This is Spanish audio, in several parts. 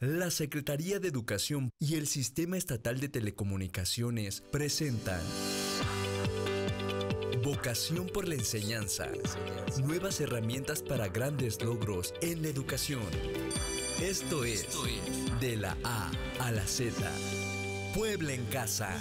La Secretaría de Educación y el Sistema Estatal de Telecomunicaciones presentan Vocación por la Enseñanza. Nuevas herramientas para grandes logros en la educación. Esto es De la A a la Z. Puebla en Casa.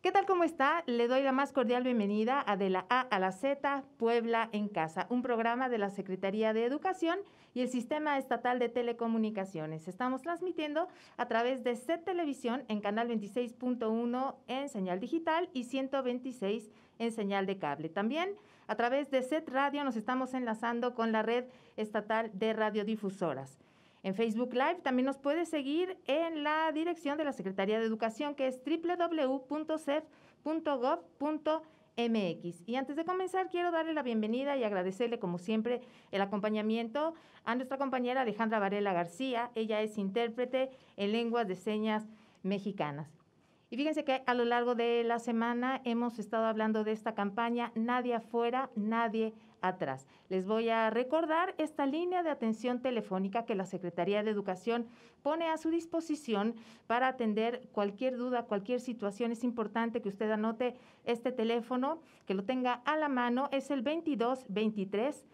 ¿Qué tal? ¿Cómo está? Le doy la más cordial bienvenida a De la A a la Z, Puebla en Casa, un programa de la Secretaría de Educación y el Sistema Estatal de Telecomunicaciones. Estamos transmitiendo a través de SET Televisión en canal 26.1 en señal digital y 126 en señal de cable. También a través de SET Radio nos estamos enlazando con la red estatal de radiodifusoras. En Facebook Live también nos puede seguir en la dirección de la Secretaría de Educación, que es www.cef.gov.mx. Y antes de comenzar, quiero darle la bienvenida y agradecerle, como siempre, el acompañamiento a nuestra compañera Alejandra Varela García. Ella es intérprete en lenguas de señas mexicanas. Y fíjense que a lo largo de la semana hemos estado hablando de esta campaña Nadie afuera, nadie atrás. Les voy a recordar esta línea de atención telefónica que la Secretaría de Educación pone a su disposición para atender cualquier duda, cualquier situación. Es importante que usted anote este teléfono, que lo tenga a la mano. Es el 2223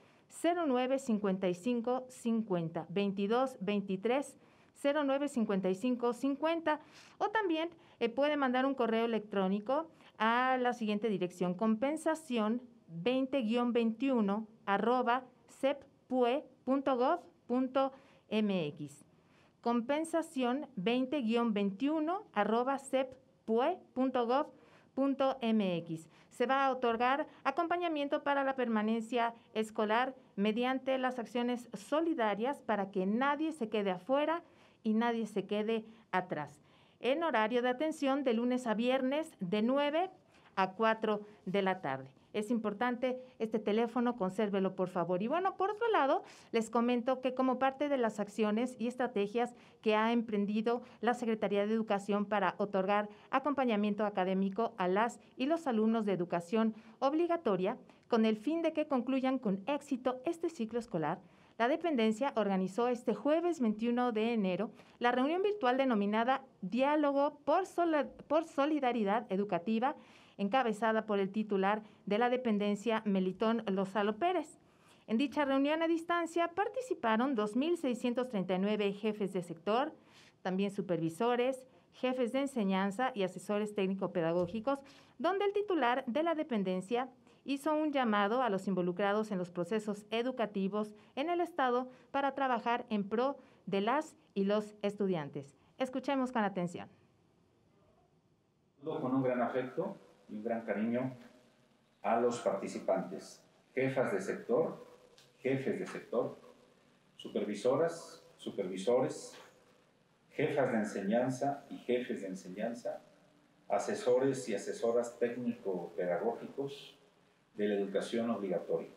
09 55 50, 2223 09 55 50, o también puede mandar un correo electrónico a la siguiente dirección: compensación 20-21 @cepue.gov.mx. compensación 20-21 @cepue.gov.mx. Se va a otorgar acompañamiento para la permanencia escolar mediante las acciones solidarias para que nadie se quede afuera y nadie se quede atrás. En horario de atención de lunes a viernes de 9 a 4 de la tarde. Es importante este teléfono, consérvelo por favor. Y bueno, por otro lado, les comento que como parte de las acciones y estrategias que ha emprendido la Secretaría de Educación para otorgar acompañamiento académico a las y los alumnos de educación obligatoria, con el fin de que concluyan con éxito este ciclo escolar, la dependencia organizó este jueves 21 de enero la reunión virtual denominada Diálogo por Solidaridad Educativa, encabezada por el titular de la dependencia, Melitón Lozalo Pérez. En dicha reunión a distancia participaron 2.639 jefes de sector, también supervisores, jefes de enseñanza y asesores técnico-pedagógicos, donde el titular de la dependencia hizo un llamado a los involucrados en los procesos educativos en el Estado para trabajar en pro de las y los estudiantes. Escuchemos con atención. Con un gran afecto y un gran cariño a los participantes, jefas de sector, jefes de sector, supervisoras, supervisores, jefas de enseñanza y jefes de enseñanza, asesores y asesoras técnico-pedagógicos de la educación obligatoria.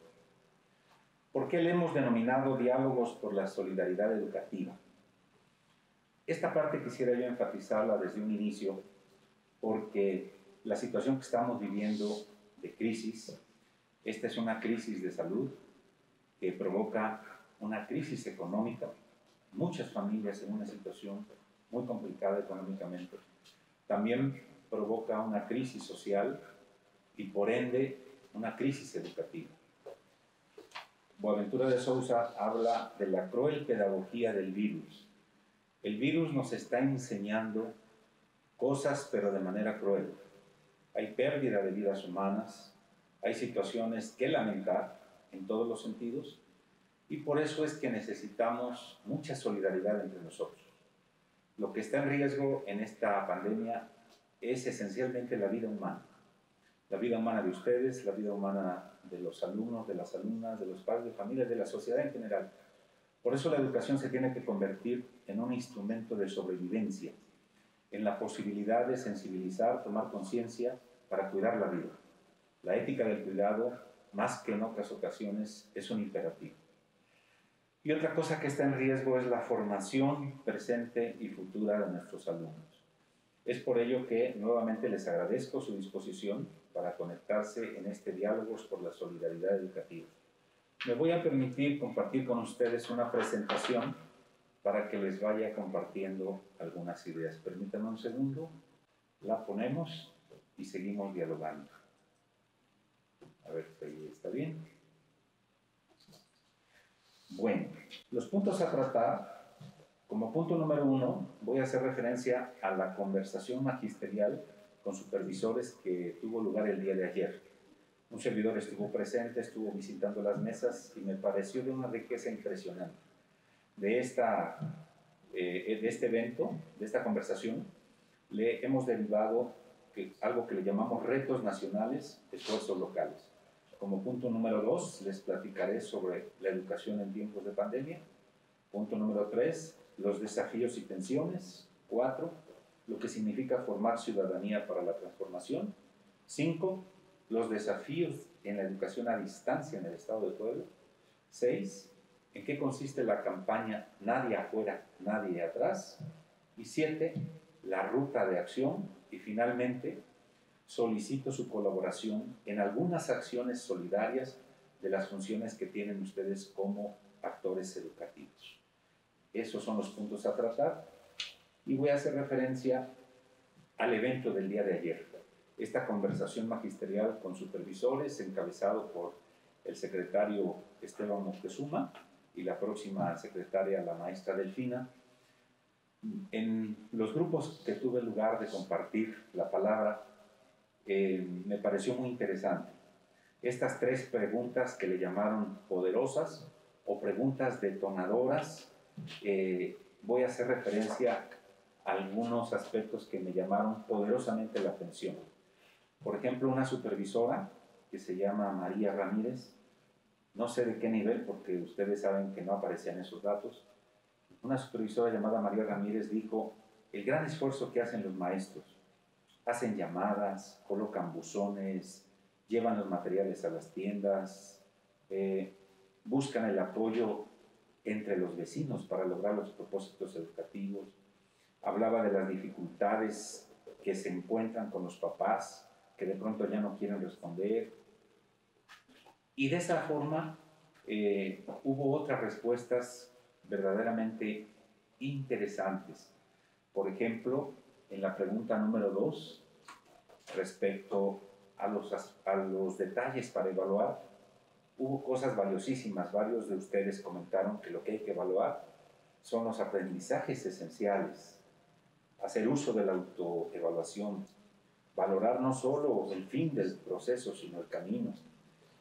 ¿Por qué le hemos denominado Diálogos por la Solidaridad Educativa? Esta parte quisiera yo enfatizarla desde un inicio, porque la situación que estamos viviendo de crisis, esta es una crisis de salud que provoca una crisis económica, muchas familias en una situación muy complicada económicamente, también provoca una crisis social y por ende una crisis educativa. Boaventura de Sousa habla de la cruel pedagogía del virus. El virus nos está enseñando cosas, pero de manera cruel. Hay pérdida de vidas humanas, hay situaciones que lamentar en todos los sentidos, y por eso es que necesitamos mucha solidaridad entre nosotros. Lo que está en riesgo en esta pandemia es esencialmente la vida humana. La vida humana de ustedes, la vida humana de los alumnos, de las alumnas, de los padres de familia, de la sociedad en general. Por eso la educación se tiene que convertir en un instrumento de sobrevivencia, en la posibilidad de sensibilizar, tomar conciencia para cuidar la vida. La ética del cuidado, más que en otras ocasiones, es un imperativo. Y otra cosa que está en riesgo es la formación presente y futura de nuestros alumnos. Es por ello que nuevamente les agradezco su disposición para conectarse en este Diálogos por la Solidaridad Educativa. Me voy a permitir compartir con ustedes una presentación para que les vaya compartiendo algunas ideas. Permítanme un segundo, la ponemos y seguimos dialogando. A ver si ahí está bien. Bueno, los puntos a tratar. Como punto número 1, voy a hacer referencia a la conversación magisterial con supervisores que tuvo lugar el día de ayer. Un servidor estuvo presente, estuvo visitando las mesas y me pareció de una riqueza impresionante. De este evento, de esta conversación, le hemos derivado algo que le llamamos retos nacionales, esfuerzos locales. Como punto número 2, les platicaré sobre la educación en tiempos de pandemia. Punto número 3, los desafíos y tensiones. 4, lo que significa formar ciudadanía para la transformación. 5, los desafíos en la educación a distancia en el Estado de Puebla. 6, en qué consiste la campaña Nadie afuera, nadie atrás. Y 7, la ruta de acción. Y finalmente, solicito su colaboración en algunas acciones solidarias de las funciones que tienen ustedes como actores educativos. Esos son los puntos a tratar y voy a hacer referencia al evento del día de ayer. Esta conversación magisterial con supervisores encabezado por el secretario Esteban Moctezuma y la próxima secretaria, la maestra Delfina. En los grupos que tuve el lugar de compartir la palabra, me pareció muy interesante. Estas 3 preguntas que le llamaron poderosas o preguntas detonadoras, voy a hacer referencia a algunos aspectos que me llamaron poderosamente la atención. Por ejemplo, una supervisora que se llama María Ramírez, no sé de qué nivel porque ustedes saben que no aparecían esos datos. Una supervisora llamada María Ramírez dijo: el gran esfuerzo que hacen los maestros. Hacen llamadas, colocan buzones, llevan los materiales a las tiendas, buscan el apoyo entre los vecinos para lograr los propósitos educativos. Hablaba de las dificultades que se encuentran con los papás, que de pronto ya no quieren responder. Y de esa forma hubo otras respuestas verdaderamente interesantes. Por ejemplo, en la pregunta número 2, respecto a los detalles para evaluar, hubo cosas valiosísimas. Varios de ustedes comentaron que lo que hay que evaluar son los aprendizajes esenciales, hacer uso de la autoevaluación, valorar no solo el fin del proceso, sino el camino,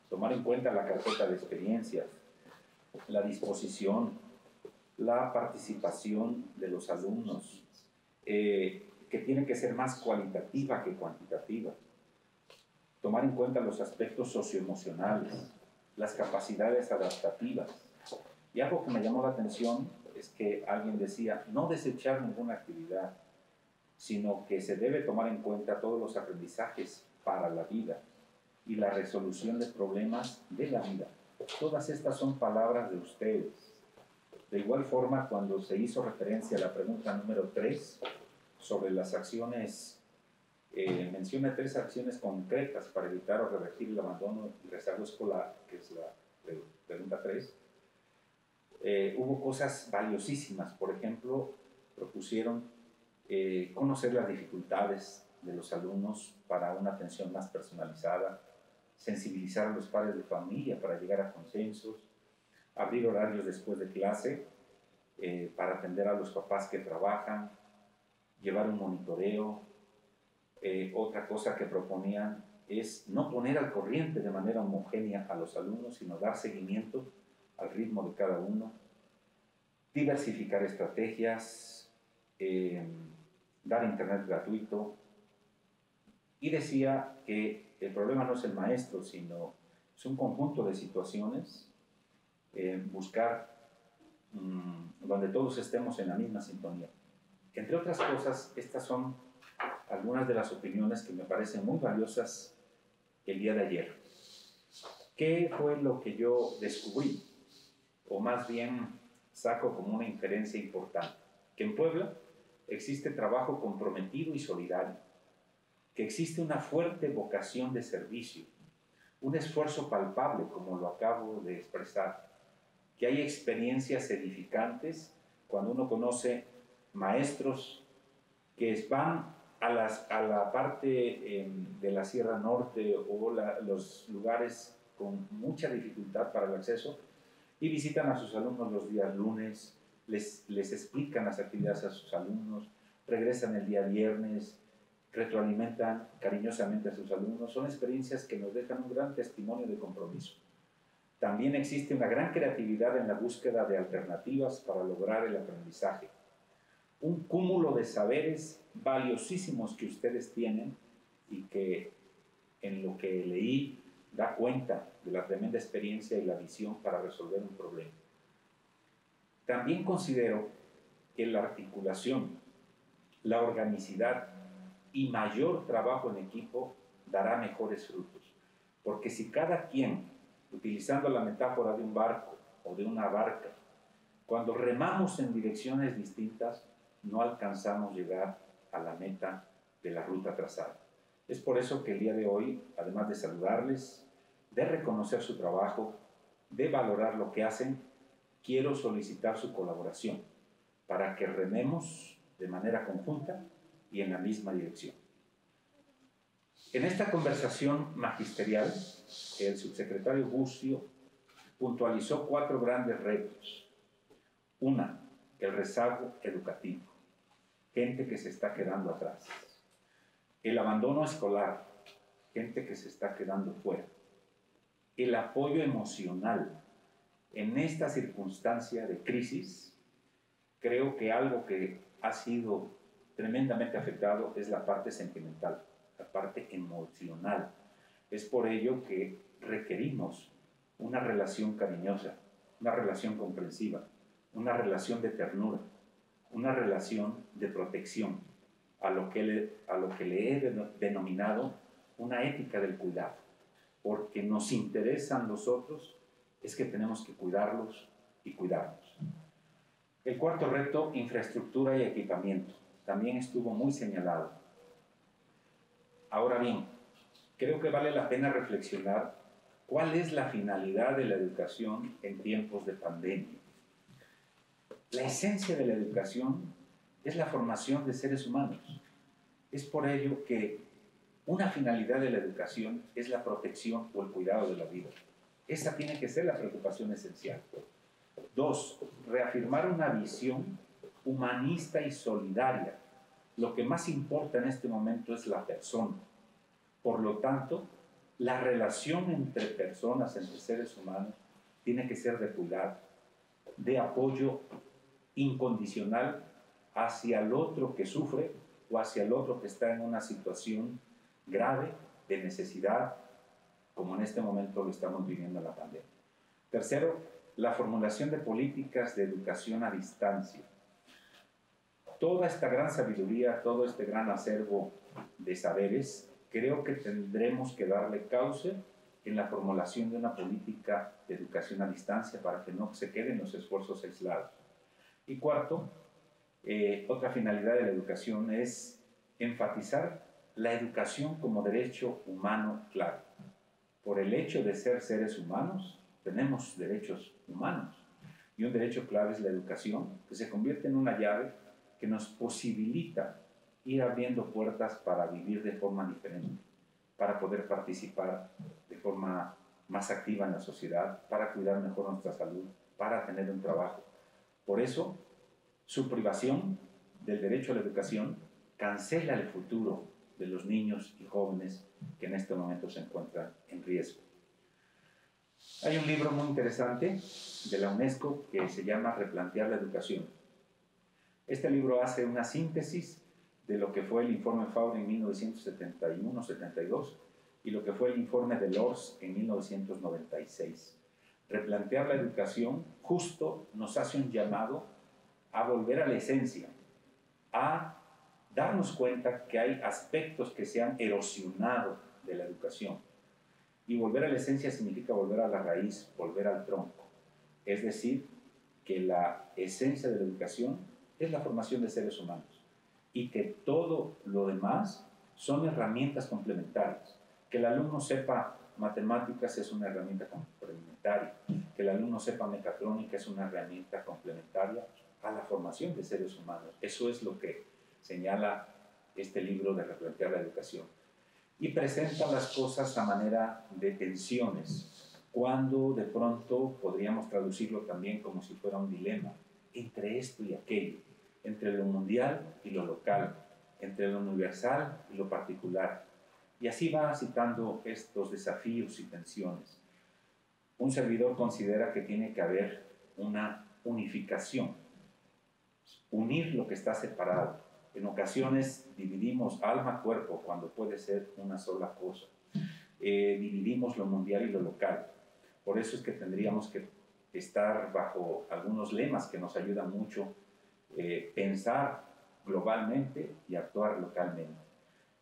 tomar en cuenta la carpeta de experiencias, la disposición, la participación de los alumnos, que tiene que ser más cualitativa que cuantitativa. Tomar en cuenta los aspectos socioemocionales, las capacidades adaptativas. Y algo que me llamó la atención es que alguien decía, no desechar ninguna actividad, sino que se debe tomar en cuenta todos los aprendizajes para la vida y la resolución de problemas de la vida. Todas estas son palabras de ustedes. De igual forma, cuando se hizo referencia a la pregunta número 3, sobre las acciones, menciona 3 acciones concretas para evitar o revertir el abandono y rezago escolar, que es la pregunta 3. Hubo cosas valiosísimas. Por ejemplo, propusieron conocer las dificultades de los alumnos para una atención más personalizada, sensibilizar a los padres de familia para llegar a consensos, abrir horarios después de clase para atender a los papás que trabajan, llevar un monitoreo. Otra cosa que proponían es no poner al corriente de manera homogénea a los alumnos, sino dar seguimiento al ritmo de cada uno, diversificar estrategias, dar internet gratuito. Y decía que el problema no es el maestro, sino es un conjunto de situaciones, buscar donde todos estemos en la misma sintonía. Entre otras cosas, estas son algunas de las opiniones que me parecen muy valiosas el día de ayer. ¿Qué fue lo que yo descubrí? O más bien saco como una inferencia importante. Que en Puebla existe trabajo comprometido y solidario. Que existe una fuerte vocación de servicio. un esfuerzo palpable, como lo acabo de expresar, que hay experiencias edificantes cuando uno conoce maestros que van a la parte de la Sierra Norte o los lugares con mucha dificultad para el acceso y visitan a sus alumnos los días lunes, les explican las actividades a sus alumnos, regresan el día viernes, retroalimentan cariñosamente a sus alumnos. Son experiencias que nos dejan un gran testimonio de compromiso. También existe una gran creatividad en la búsqueda de alternativas para lograr el aprendizaje. Un cúmulo de saberes valiosísimos que ustedes tienen y que en lo que leí da cuenta de la tremenda experiencia y la visión para resolver un problema. También considero que la articulación, la organicidad y mayor trabajo en equipo dará mejores frutos. Porque si cada quien, utilizando la metáfora de un barco o de una barca, cuando remamos en direcciones distintas, no alcanzamos llegar a la meta de la ruta trazada. Es por eso que el día de hoy, además de saludarles, de reconocer su trabajo, de valorar lo que hacen, quiero solicitar su colaboración para que rememos de manera conjunta y en la misma dirección. En esta conversación magisterial, el subsecretario Bucio puntualizó 4 grandes retos. Una, el rezago educativo, gente que se está quedando atrás. El abandono escolar, gente que se está quedando fuera. El apoyo emocional. En esta circunstancia de crisis, creo que algo que ha sido tremendamente afectado es la parte sentimental, la parte emocional. Es por ello que requerimos una relación cariñosa, una relación comprensiva, una relación de ternura, una relación de protección, a lo que le he denominado una ética del cuidado, porque nos interesan los otros, es que tenemos que cuidarlos y cuidarnos. El cuarto reto, infraestructura y equipamiento, también estuvo muy señalado. Ahora bien, creo que vale la pena reflexionar cuál es la finalidad de la educación en tiempos de pandemia. La esencia de la educación es la formación de seres humanos. Es por ello que una finalidad de la educación es la protección o el cuidado de la vida. Esa tiene que ser la preocupación esencial. 2, reafirmar una visión humanista y solidaria. Lo que más importa en este momento es la persona. Por lo tanto, la relación entre personas, entre seres humanos, tiene que ser de cuidado, de apoyo incondicional hacia el otro que sufre o hacia el otro que está en una situación grave de necesidad, como en este momento lo estamos viviendo en la pandemia. Tercero, la formulación de políticas de educación a distancia. Toda esta gran sabiduría, todo este gran acervo de saberes, creo que tendremos que darle cauce en la formulación de una política de educación a distancia para que no se queden los esfuerzos aislados. Y cuarto, otra finalidad de la educación es enfatizar la educación como derecho humano claro. Por el hecho de ser seres humanos, tenemos derechos humanos. Y un derecho clave es la educación, que se convierte en una llave que nos posibilita ir abriendo puertas para vivir de forma diferente, para poder participar de forma más activa en la sociedad, para cuidar mejor nuestra salud, para tener un trabajo. Por eso, su privación del derecho a la educación cancela el futuro de los niños y jóvenes que en este momento se encuentran en riesgo. Hay un libro muy interesante de la UNESCO que se llama Replantear la educación. Este libro hace una síntesis de lo que fue el informe Faure en 1971-72 y lo que fue el informe de Lors en 1996. Replantear la educación justo nos hace un llamado a volver a la esencia, a darnos cuenta que hay aspectos que se han erosionado de la educación. Y volver a la esencia significa volver a la raíz, volver al tronco. Es decir, que la esencia de la educación es la formación de seres humanos y que todo lo demás son herramientas complementarias. Que el alumno sepa matemáticas es una herramienta complementaria, que el alumno sepa mecatrónica es una herramienta complementaria a la formación de seres humanos. Eso es lo que señala este libro de Replantear la Educación. Y presenta las cosas a manera de tensiones, cuando de pronto podríamos traducirlo también como si fuera un dilema entre esto y aquello, entre lo mundial y lo local, entre lo universal y lo particular. Y así va citando estos desafíos y tensiones. Un servidor considera que tiene que haber una unificación, unir lo que está separado. En ocasiones dividimos alma-cuerpo cuando puede ser una sola cosa. Dividimos lo mundial y lo local. Por eso es que tendríamos que estar bajo algunos lemas que nos ayudan mucho, pensar globalmente y actuar localmente.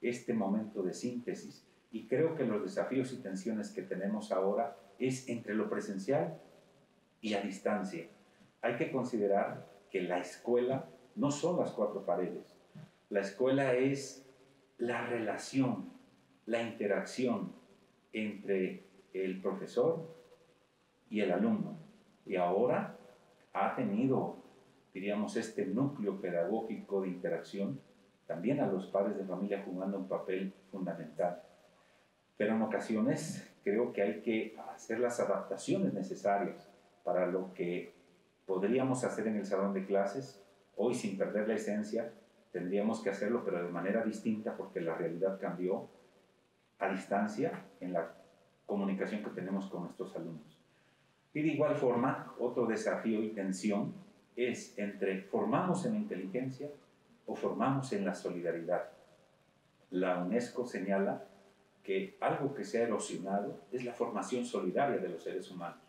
Este momento de síntesis. Y creo que los desafíos y tensiones que tenemos ahora es entre lo presencial y a distancia. Hay que considerar que la escuela no son las cuatro paredes. La escuela es la relación, la interacción entre el profesor y el alumno. Y ahora ha tenido, diríamos, este núcleo pedagógico de interacción, también a los padres de familia jugando un papel fundamental. Pero en ocasiones creo que hay que hacer las adaptaciones necesarias para lo que podríamos hacer en el salón de clases. Hoy, sin perder la esencia, tendríamos que hacerlo, pero de manera distinta, porque la realidad cambió a distancia en la comunicación que tenemos con nuestros alumnos. Y de igual forma, otro desafío y tensión es entre formamos en la inteligencia o formamos en la solidaridad. La UNESCO señala que algo que se ha erosionado es la formación solidaria de los seres humanos,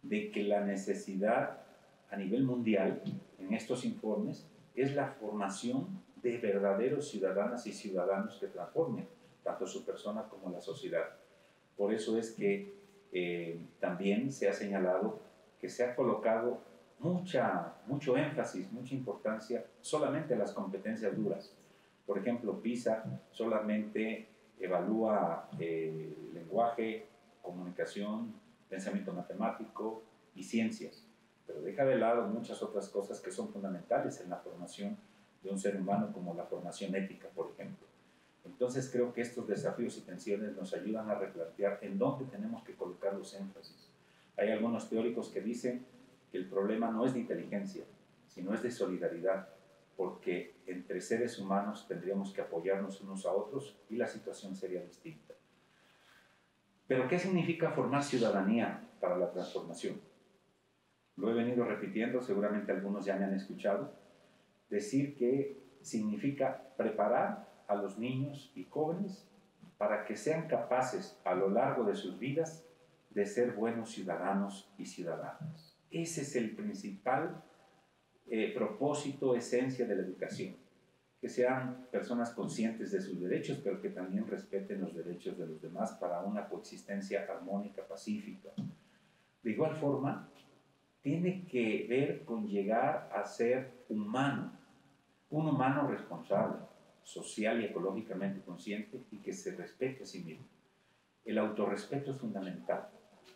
de que la necesidad a nivel mundial, en estos informes, es la formación de verdaderos ciudadanas y ciudadanos que transformen tanto su persona como la sociedad. Por eso es que también se ha señalado que se ha colocado mucho énfasis, mucha importancia solamente a las competencias duras. Por ejemplo, PISA solamente evalúa lenguaje, comunicación, pensamiento matemático y ciencias, pero deja de lado muchas otras cosas que son fundamentales en la formación de un ser humano, como la formación ética, por ejemplo. Entonces creo que estos desafíos y tensiones nos ayudan a replantear en dónde tenemos que colocar los énfasis. Hay algunos teóricos que dicen que el problema no es de inteligencia, sino es de solidaridad, porque entre seres humanos tendríamos que apoyarnos unos a otros y la situación sería distinta. Pero ¿qué significa formar ciudadanía para la transformación? Lo he venido repitiendo, seguramente algunos ya me han escuchado, decir que significa preparar a los niños y jóvenes para que sean capaces a lo largo de sus vidas de ser buenos ciudadanos y ciudadanas. Ese es el principal propósito, esencia de la educación. Que sean personas conscientes de sus derechos, pero que también respeten los derechos de los demás para una coexistencia armónica, pacífica. De igual forma, tiene que ver con llegar a ser humano, un humano responsable, social y ecológicamente consciente y que se respete a sí mismo. El autorrespeto es fundamental,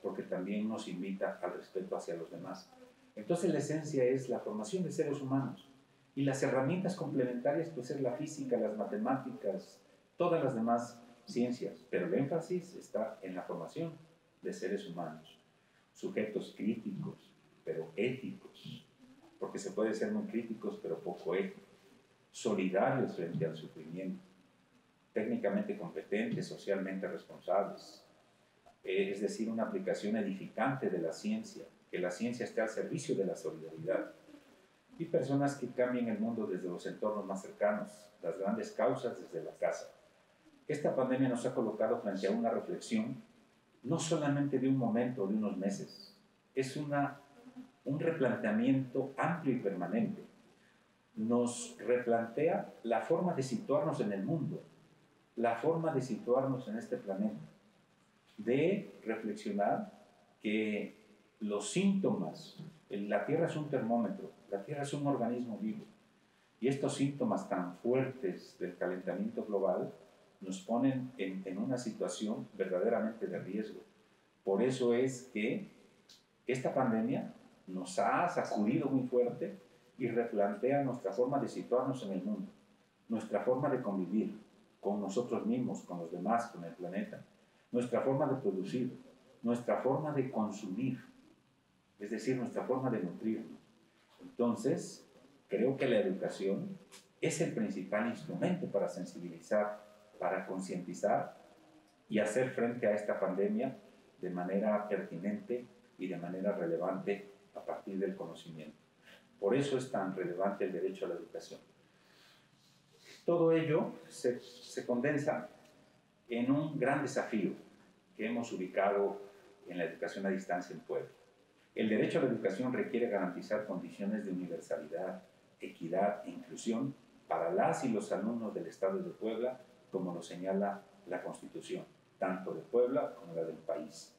porque también nos invita al respeto hacia los demás. Entonces la esencia es la formación de seres humanos y las herramientas complementarias pues es la física, las matemáticas, todas las demás ciencias, pero el énfasis está en la formación de seres humanos, sujetos críticos, pero éticos, porque se puede ser muy críticos pero poco éticos, solidarios frente al sufrimiento, técnicamente competentes, socialmente responsables, es decir, una aplicación edificante de la ciencia, que la ciencia esté al servicio de la solidaridad, y personas que cambien el mundo desde los entornos más cercanos, las grandes causas desde la casa. Esta pandemia nos ha colocado frente a una reflexión, no solamente de un momento, de unos meses, es un replanteamiento amplio y permanente. Nos replantea la forma de situarnos en el mundo, la forma de situarnos en este planeta, de reflexionar que los síntomas, la Tierra es un termómetro, la Tierra es un organismo vivo, y estos síntomas tan fuertes del calentamiento global nos ponen en una situación verdaderamente de riesgo. Por eso es que esta pandemia nos ha sacudido muy fuerte y replantea nuestra forma de situarnos en el mundo, nuestra forma de convivir con nosotros mismos, con los demás, con el planeta, nuestra forma de producir, nuestra forma de consumir, es decir, nuestra forma de nutrirnos. Entonces, creo que la educación es el principal instrumento para sensibilizar, para concientizar y hacer frente a esta pandemia de manera pertinente y de manera relevante a partir del conocimiento. Por eso es tan relevante el derecho a la educación. Todo ello se condensa en un gran desafío que hemos ubicado en la educación a distancia en Puebla. El derecho a la educación requiere garantizar condiciones de universalidad, equidad e inclusión para las y los alumnos del Estado de Puebla, como lo señala la Constitución, tanto de Puebla como la del país.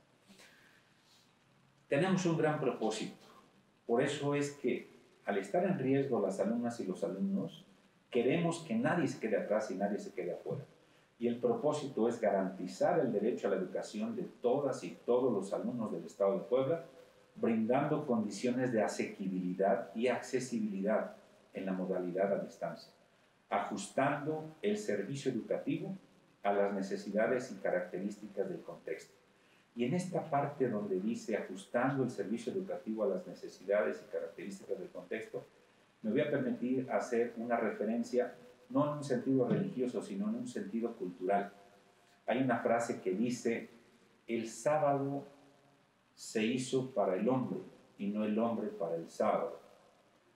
Tenemos un gran propósito. Por eso es que, al estar en riesgo las alumnas y los alumnos, queremos que nadie se quede atrás y nadie se quede afuera. Y el propósito es garantizar el derecho a la educación de todas y todos los alumnos del Estado de Puebla, brindando condiciones de asequibilidad y accesibilidad en la modalidad a distancia, ajustando el servicio educativo a las necesidades y características del contexto. Y en esta parte donde dice ajustando el servicio educativo a las necesidades y características del contexto, me voy a permitir hacer una referencia no en un sentido religioso, sino en un sentido cultural. Hay una frase que dice: el sábado se hizo para el hombre y no el hombre para el sábado.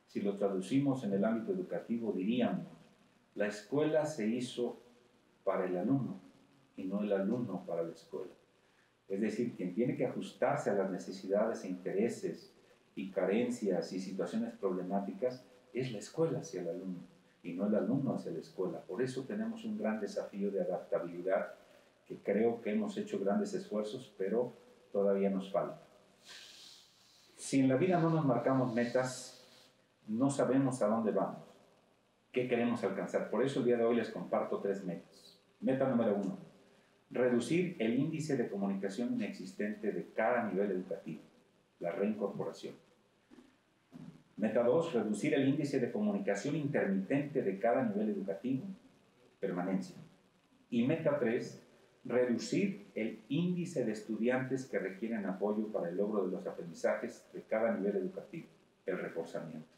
Si lo traducimos en el ámbito educativo, diríamos: la escuela se hizo para el alumno y no el alumno para la escuela. Es decir, quien tiene que ajustarse a las necesidades e intereses y carencias y situaciones problemáticas es la escuela hacia el alumno y no el alumno hacia la escuela. Por eso tenemos un gran desafío de adaptabilidad, que creo que hemos hecho grandes esfuerzos, pero todavía nos falta. Si en la vida no nos marcamos metas, no sabemos a dónde vamos, qué queremos alcanzar. Por eso el día de hoy les comparto 3 metas. Meta número 1, reducir el índice de comunicación inexistente de cada nivel educativo, la reincorporación. Meta 2, reducir el índice de comunicación intermitente de cada nivel educativo, permanencia. Y meta 3, reducir el índice de estudiantes que requieren apoyo para el logro de los aprendizajes de cada nivel educativo, el reforzamiento.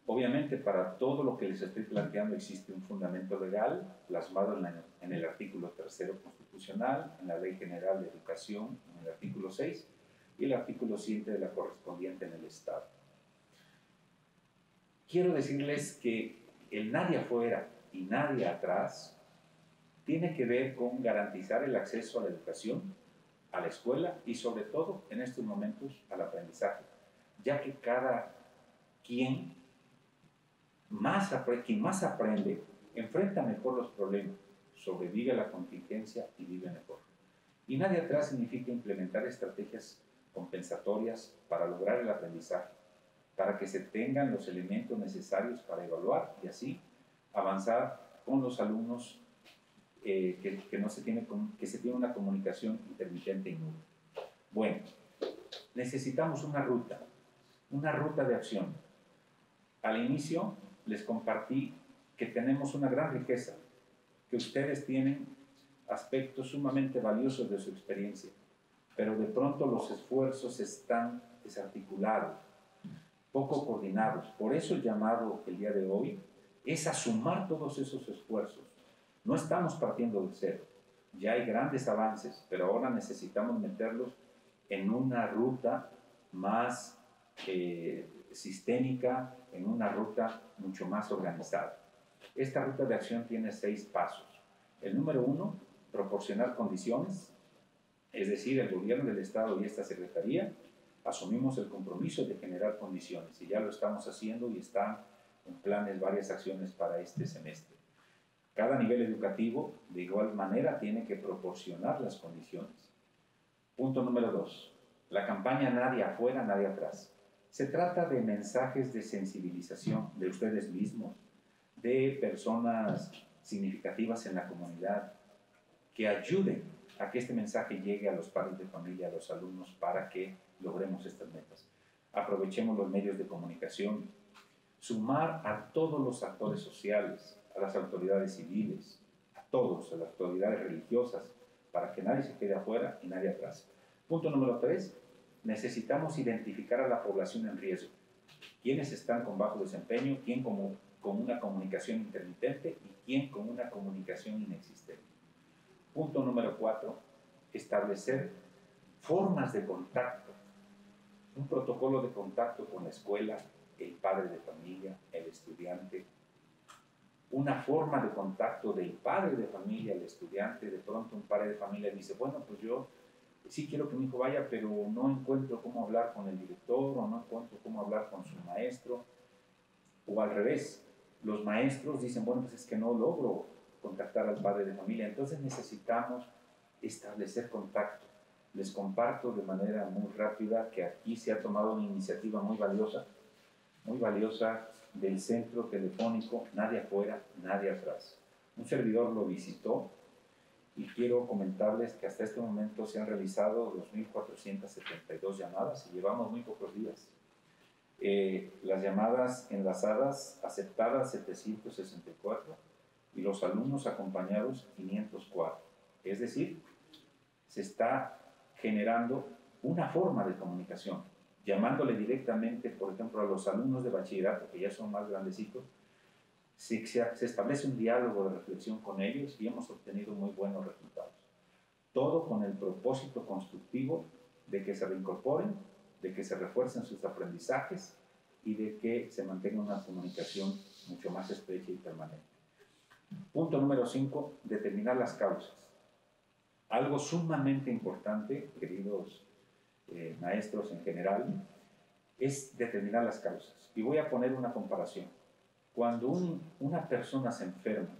Obviamente, para todo lo que les estoy planteando existe un fundamento legal plasmado en el artículo 3 constitucional, en la Ley General de Educación, en el artículo 6, y el artículo 7 de la correspondiente en el Estado. Quiero decirles que el nadie afuera y nadie atrás tiene que ver con garantizar el acceso a la educación, a la escuela y sobre todo en estos momentos al aprendizaje, ya que cada quien más aprende enfrenta mejor los problemas, sobrevive a la contingencia y vive mejor. Y nadie atrás significa implementar estrategias compensatorias para lograr el aprendizaje, para que se tengan los elementos necesarios para evaluar y así avanzar con los alumnos que se tiene una comunicación intermitente y nula. Bueno, necesitamos una ruta de acción. Al inicio les compartí que tenemos una gran riqueza, que ustedes tienen aspectos sumamente valiosos de su experiencia, pero de pronto los esfuerzos están desarticulados, poco coordinados. Por eso el llamado el día de hoy es a sumar todos esos esfuerzos. No estamos partiendo de cero, ya hay grandes avances, pero ahora necesitamos meterlos en una ruta más sistémica, en una ruta mucho más organizada. Esta ruta de acción tiene 6 pasos. El número 1, proporcionar condiciones, es decir, el gobierno del Estado y esta Secretaría asumimos el compromiso de generar condiciones y ya lo estamos haciendo y están en planes varias acciones para este semestre. Cada nivel educativo, de igual manera, tiene que proporcionar las condiciones. Punto número 2, la campaña Nadie afuera, nadie atrás. Se trata de mensajes de sensibilización de ustedes mismos, de personas significativas en la comunidad que ayuden a que este mensaje llegue a los padres de familia, a los alumnos, para que logremos estas metas. Aprovechemos los medios de comunicación, sumar a todos los actores sociales, a las autoridades civiles, a todos, a las autoridades religiosas, para que nadie se quede afuera y nadie atrás. Punto número 3, necesitamos identificar a la población en riesgo. ¿Quiénes están con bajo desempeño? ¿Quién con una comunicación intermitente? ¿Y quién con una comunicación inexistente? Punto número 4, establecer formas de contacto. Un protocolo de contacto con la escuela, el padre de familia, el estudiante. Una forma de contacto del padre de familia, el estudiante. De pronto un padre de familia dice, bueno, pues yo sí quiero que mi hijo vaya, pero no encuentro cómo hablar con el director, o no encuentro cómo hablar con su maestro. O al revés, los maestros dicen, bueno, pues es que no logro contactar al padre de familia. Entonces necesitamos establecer contacto. Les comparto de manera muy rápida que aquí se ha tomado una iniciativa muy valiosa del centro telefónico Nadie Afuera, Nadie Atrás. Un servidor lo visitó y quiero comentarles que hasta este momento se han realizado 2.472 llamadas y llevamos muy pocos días. Las llamadas enlazadas aceptadas 764 y los alumnos acompañados 504. Es decir, se está generando una forma de comunicación, llamándole directamente, por ejemplo, a los alumnos de bachillerato, que ya son más grandecitos, se establece un diálogo de reflexión con ellos y hemos obtenido muy buenos resultados. Todo con el propósito constructivo de que se reincorporen, de que se refuercen sus aprendizajes y de que se mantenga una comunicación mucho más estrecha y permanente. Punto número 5, determinar las causas. Algo sumamente importante, queridos maestros en general, es determinar las causas. Y voy a poner una comparación. Cuando una persona se enferma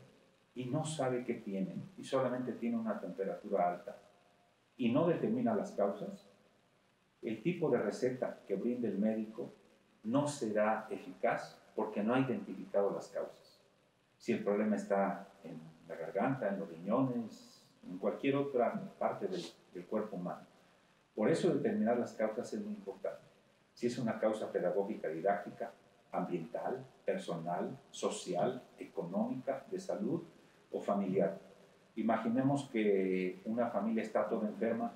y no sabe qué tiene, y solamente tiene una temperatura alta, y no determina las causas, el tipo de receta que brinde el médico no será eficaz porque no ha identificado las causas. Si el problema está en la garganta, en los riñones, en cualquier otra parte del cuerpo humano. Por eso determinar las causas es muy importante. Si es una causa pedagógica, didáctica, ambiental, personal, social, económica, de salud o familiar. Imaginemos que una familia está toda enferma,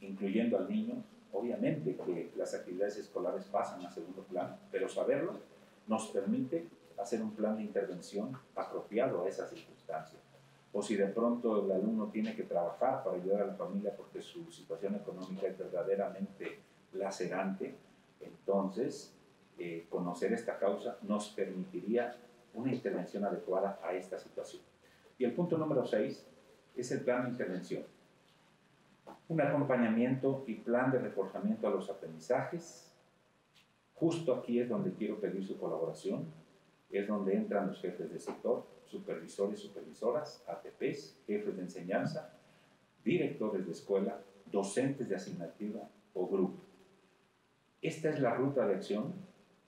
incluyendo al niño. Obviamente que las actividades escolares pasan a segundo plano, pero saberlo nos permite hacer un plan de intervención apropiado a esa circunstancia. O si de pronto el alumno tiene que trabajar para ayudar a la familia porque su situación económica es verdaderamente lacerante, entonces conocer esta causa nos permitiría una intervención adecuada a esta situación. Y el punto número 6 es el plan de intervención. Un acompañamiento y plan de reforzamiento a los aprendizajes. Justo aquí es donde quiero pedir su colaboración. Es donde entran los jefes de sector, supervisores, supervisoras, ATPs, jefes de enseñanza, directores de escuela, docentes de asignatura o grupo. Esta es la ruta de acción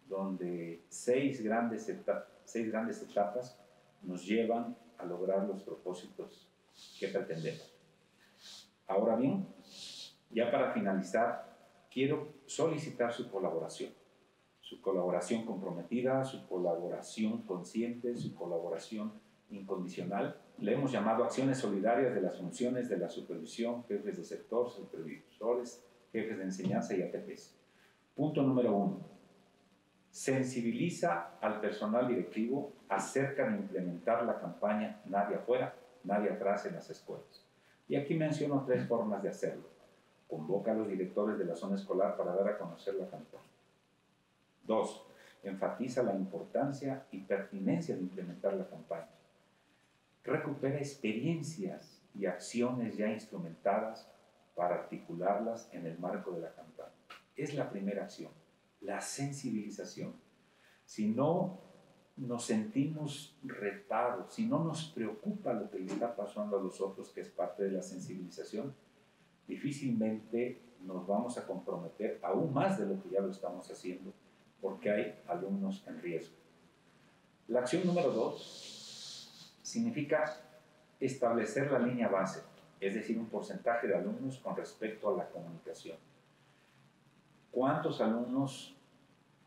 donde seis grandes etapas nos llevan a lograr los propósitos que pretendemos. Ahora bien, ya para finalizar, quiero solicitar su colaboración comprometida, su colaboración consciente, su colaboración incondicional. Le hemos llamado acciones solidarias de las funciones de la supervisión, jefes de sector, supervisores, jefes de enseñanza y ATPs. Punto número 1. Sensibiliza al personal directivo acerca de implementar la campaña Nadie Afuera, Nadie Atrás en las escuelas. Y aquí menciono 3 formas de hacerlo. Convoca a los directores de la zona escolar para dar a conocer la campaña. 2. Enfatiza la importancia y pertinencia de implementar la campaña. Recupera experiencias y acciones ya instrumentadas para articularlas en el marco de la campaña. Es la primera acción, la sensibilización. Si no nos sentimos retados, si no nos preocupa lo que le está pasando a los otros, que es parte de la sensibilización, difícilmente nos vamos a comprometer aún más de lo que ya lo estamos haciendo, porque hay alumnos en riesgo. La acción número 2, significa establecer la línea base, es decir, un porcentaje de alumnos con respecto a la comunicación. ¿Cuántos alumnos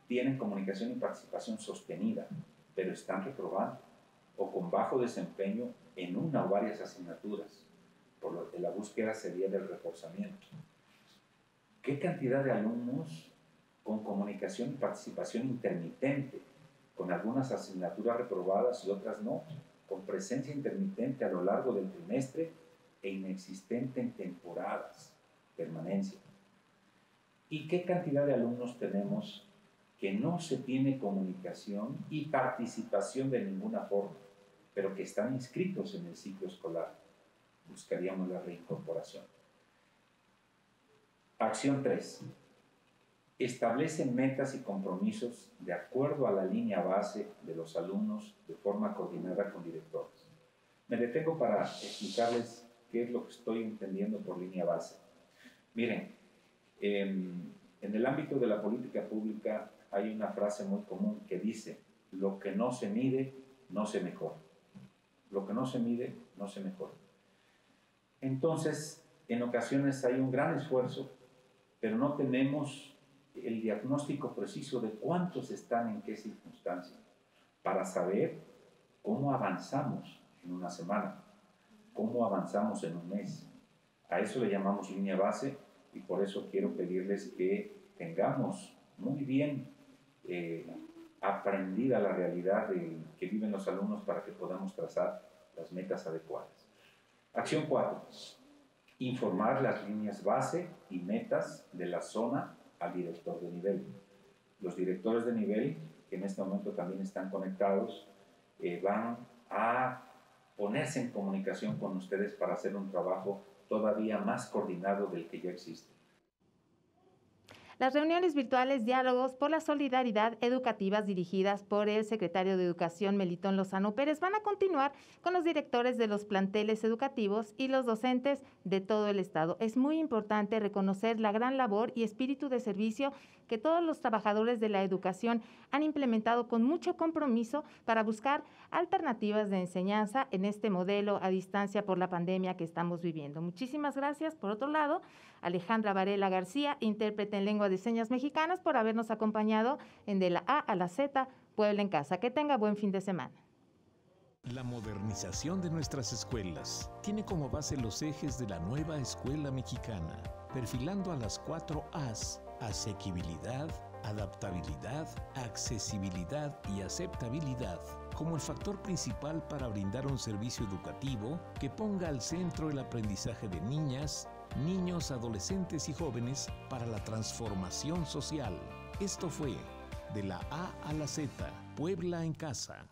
tienen comunicación y participación sostenida, pero están reprobando o con bajo desempeño en una o varias asignaturas? Por lo que la búsqueda sería del reforzamiento. ¿Qué cantidad de alumnos con comunicación y participación intermitente, con algunas asignaturas reprobadas y otras no, con presencia intermitente a lo largo del trimestre e inexistente en temporadas, permanencia? ¿Y qué cantidad de alumnos tenemos que no se tiene comunicación y participación de ninguna forma, pero que están inscritos en el ciclo escolar? Buscaríamos la reincorporación. Acción 3. Establece metas y compromisos de acuerdo a la línea base de los alumnos de forma coordinada con directores. Me detengo para explicarles qué es lo que estoy entendiendo por línea base. Miren, en el ámbito de la política pública hay una frase muy común que dice: lo que no se mide, no se mejora. Lo que no se mide, no se mejora. Entonces, en ocasiones hay un gran esfuerzo, pero no tenemos el diagnóstico preciso de cuántos están en qué circunstancia, para saber cómo avanzamos en una semana, cómo avanzamos en un mes. A eso le llamamos línea base, y por eso quiero pedirles que tengamos muy bien aprendida la realidad que viven los alumnos para que podamos trazar las metas adecuadas. Acción 4. Informar las líneas base y metas de la zona al director de nivel. Los directores de nivel, que en este momento también están conectados, van a ponerse en comunicación con ustedes para hacer un trabajo todavía más coordinado del que ya existe. Las reuniones virtuales Diálogos por la Solidaridad Educativas dirigidas por el secretario de Educación Melitón Lozano Pérez van a continuar con los directores de los planteles educativos y los docentes de todo el estado. Es muy importante reconocer la gran labor y espíritu de servicio que todos los trabajadores de la educación han implementado con mucho compromiso para buscar alternativas de enseñanza en este modelo a distancia por la pandemia que estamos viviendo. Muchísimas gracias, por otro lado, Alejandra Varela García, intérprete en lengua de señas mexicanas, por habernos acompañado en De la A a la Z, Puebla en Casa. Que tenga buen fin de semana. La modernización de nuestras escuelas tiene como base los ejes de la nueva escuela mexicana, perfilando a las 4 A's: asequibilidad, adaptabilidad, accesibilidad y aceptabilidad, como el factor principal para brindar un servicio educativo que ponga al centro el aprendizaje de niñas, niños, adolescentes y jóvenes para la transformación social. Esto fue De la A a la Z, Puebla en Casa.